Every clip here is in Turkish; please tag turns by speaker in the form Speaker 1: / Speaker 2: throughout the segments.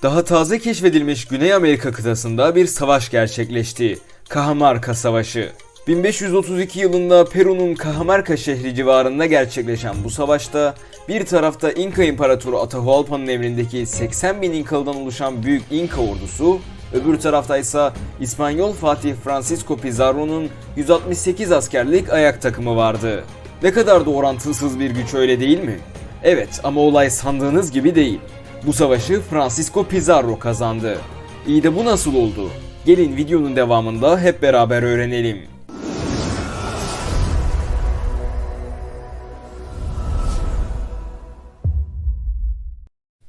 Speaker 1: Daha taze keşfedilmiş Güney Amerika kıtasında bir savaş gerçekleşti. Cajamarca Savaşı. 1532 yılında Peru'nun Cajamarca şehri civarında gerçekleşen bu savaşta bir tarafta İnka İmparatoru Atahualpa'nın emrindeki 80 bin İnkalı'dan oluşan büyük İnka ordusu, öbür tarafta ise İspanyol Fatih Francisco Pizarro'nun 168 askerlik ayak takımı vardı. Ne kadar da orantısız bir güç, öyle değil mi? Evet, ama olay sandığınız gibi değil. Bu savaşı Francisco Pizarro kazandı. İyi de bu nasıl oldu? Gelin videonun devamında hep beraber öğrenelim.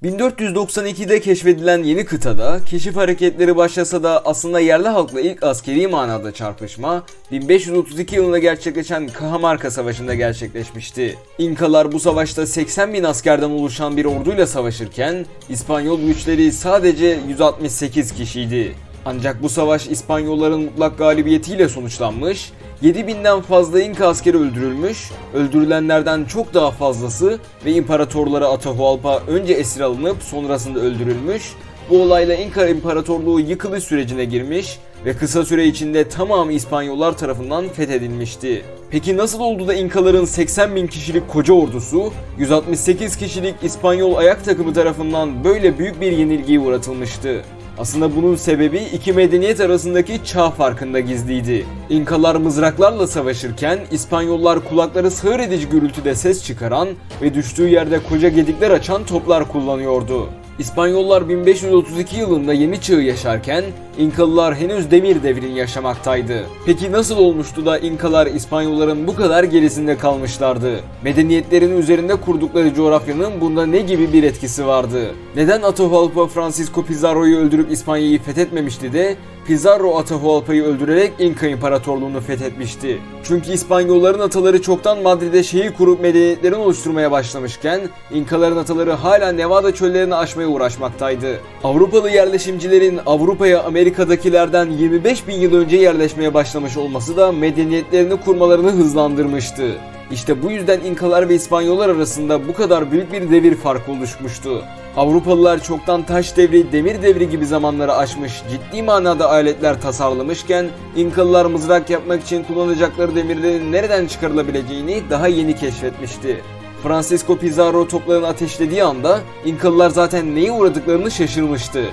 Speaker 1: 1492'de keşfedilen yeni kıtada keşif hareketleri başlasa da aslında yerli halkla ilk askeri manada çarpışma 1532 yılında gerçekleşen Cajamarca Savaşı'nda gerçekleşmişti. İnkalar bu savaşta 80 bin askerden oluşan bir orduyla savaşırken İspanyol güçleri sadece 168 kişiydi. Ancak bu savaş İspanyolların mutlak galibiyetiyle sonuçlanmış, 7000'den fazla İnka askeri öldürülmüş, öldürülenlerden çok daha fazlası ve imparatorları Atahualpa önce esir alınıp sonrasında öldürülmüş, bu olayla İnka İmparatorluğu yıkılış sürecine girmiş ve kısa süre içinde tamamı İspanyollar tarafından fethedilmişti. Peki nasıl oldu da İnkaların 80 bin kişilik koca ordusu, 168 kişilik İspanyol ayak takımı tarafından böyle büyük bir yenilgiye uğratılmıştı? Aslında bunun sebebi iki medeniyet arasındaki çağ farkında gizliydi. İnkalar mızraklarla savaşırken İspanyollar kulakları sağır edici gürültüde ses çıkaran ve düştüğü yerde koca gedikler açan toplar kullanıyordu. İspanyollar 1532 yılında yeni çağı yaşarken İnkalılar henüz demir devrini yaşamaktaydı. Peki nasıl olmuştu da İnkalar İspanyolların bu kadar gerisinde kalmışlardı? Medeniyetlerin üzerinde kurdukları coğrafyanın bunda ne gibi bir etkisi vardı? Neden Atahualpa Francisco Pizarro'yu öldürüp İspanya'yı fethetmemişti de Pizarro Atahualpa'yı öldürerek İnka İmparatorluğunu fethetmişti? Çünkü İspanyolların ataları çoktan Madrid'e şehir kurup medeniyetlerini oluşturmaya başlamışken İnkaların ataları hala Nevada çöllerini aşmaya uğraşmaktaydı. Avrupalı yerleşimcilerin Avrupa'ya Amerika'dakilerden 25 bin yıl önce yerleşmeye başlamış olması da medeniyetlerini kurmalarını hızlandırmıştı. İşte bu yüzden İnkalar ve İspanyollar arasında bu kadar büyük bir devir farkı oluşmuştu. Avrupalılar çoktan taş devri, demir devri gibi zamanları aşmış, ciddi manada aletler tasarlamışken İnkalılar mızrak yapmak için kullanacakları demirlerin nereden çıkarılabileceğini daha yeni keşfetmişti. Francisco Pizarro toplarını ateşlediği anda İnkalılar zaten neye uğradıklarını şaşırmıştı.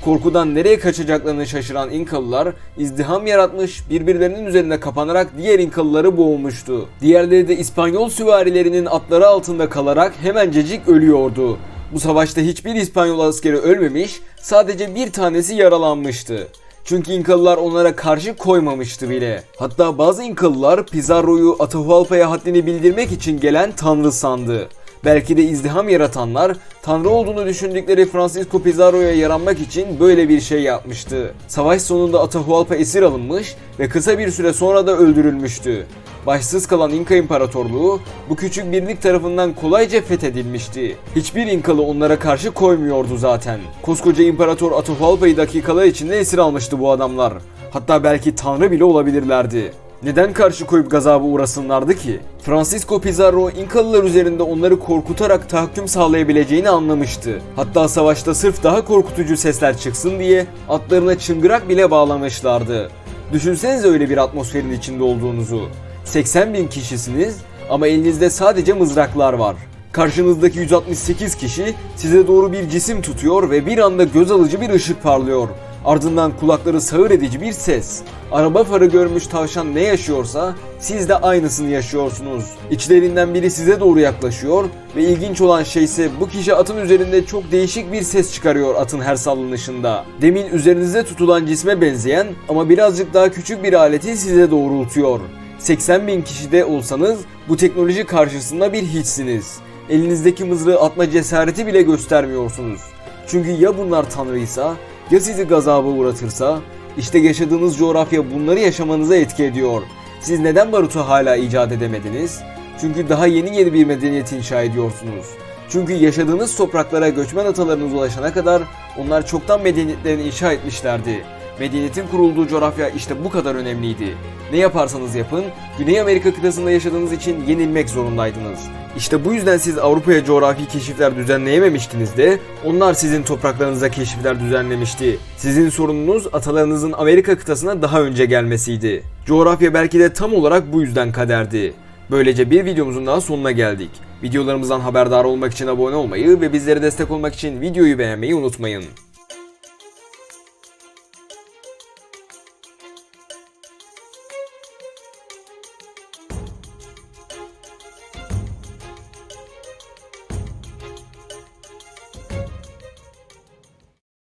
Speaker 1: Korkudan nereye kaçacaklarını şaşıran İnkalılar izdiham yaratmış, birbirlerinin üzerine kapanarak diğer İnkalıları boğmuştu. Diğerleri de İspanyol süvarilerinin atları altında kalarak hemencecik ölüyordu. Bu savaşta hiçbir İspanyol askeri ölmemiş, sadece bir tanesi yaralanmıştı. Çünkü İnkalılar onlara karşı koymamıştı bile. Hatta bazı İnkalılar Pizarro'yu Atahualpa'ya haddini bildirmek için gelen tanrı sandı. Belki de izdiham yaratanlar tanrı olduğunu düşündükleri Francisco Pizarro'ya yaranmak için böyle bir şey yapmıştı. Savaş sonunda Atahualpa esir alınmış ve kısa bir süre sonra da öldürülmüştü. Başsız kalan İnka İmparatorluğu bu küçük birlik tarafından kolayca fethedilmişti. Hiçbir İnkalı onlara karşı koymuyordu zaten. Koskoca İmparator Atahualpa'yı dakikalar içinde esir almıştı bu adamlar. Hatta belki tanrı bile olabilirlerdi. Neden karşı koyup gazaba uğrasınlardı ki? Francisco Pizarro İnkalılar üzerinde onları korkutarak tahakküm sağlayabileceğini anlamıştı. Hatta savaşta sırf daha korkutucu sesler çıksın diye atlarına çıngırak bile bağlamışlardı. Düşünsenize öyle bir atmosferin içinde olduğunuzu. 80 bin kişisiniz ama elinizde sadece mızraklar var. Karşınızdaki 168 kişi size doğru bir cisim tutuyor ve bir anda göz alıcı bir ışık parlıyor. Ardından kulakları sağır edici bir ses. Araba farı görmüş tavşan ne yaşıyorsa siz de aynısını yaşıyorsunuz. İçlerinden biri size doğru yaklaşıyor ve ilginç olan şey ise bu kişi atın üzerinde çok değişik bir ses çıkarıyor atın her sallanışında. Demin üzerinizde tutulan cisme benzeyen ama birazcık daha küçük bir aleti size doğrultuyor. 80 bin kişide olsanız bu teknoloji karşısında bir hiçsiniz. Elinizdeki mızrağı atma cesareti bile göstermiyorsunuz. Çünkü ya bunlar tanrıysa, ya sizi gazaba uğratırsa, işte yaşadığınız coğrafya bunları yaşamanıza etki ediyor. Siz neden barutu hala icat edemediniz? Çünkü daha yeni bir medeniyet inşa ediyorsunuz. Çünkü yaşadığınız topraklara göçmen atalarınız ulaşana kadar onlar çoktan medeniyetlerini inşa etmişlerdi. Medeniyetin kurulduğu coğrafya işte bu kadar önemliydi. Ne yaparsanız yapın, Güney Amerika kıtasında yaşadığınız için yenilmek zorundaydınız. İşte bu yüzden siz Avrupa'ya coğrafi keşifler düzenleyememiştiniz de onlar sizin topraklarınıza keşifler düzenlemişti. Sizin sorununuz atalarınızın Amerika kıtasına daha önce gelmesiydi. Coğrafya belki de tam olarak bu yüzden kaderdi. Böylece bir videomuzun daha sonuna geldik. Videolarımızdan haberdar olmak için abone olmayı ve bizlere destek olmak için videoyu beğenmeyi unutmayın.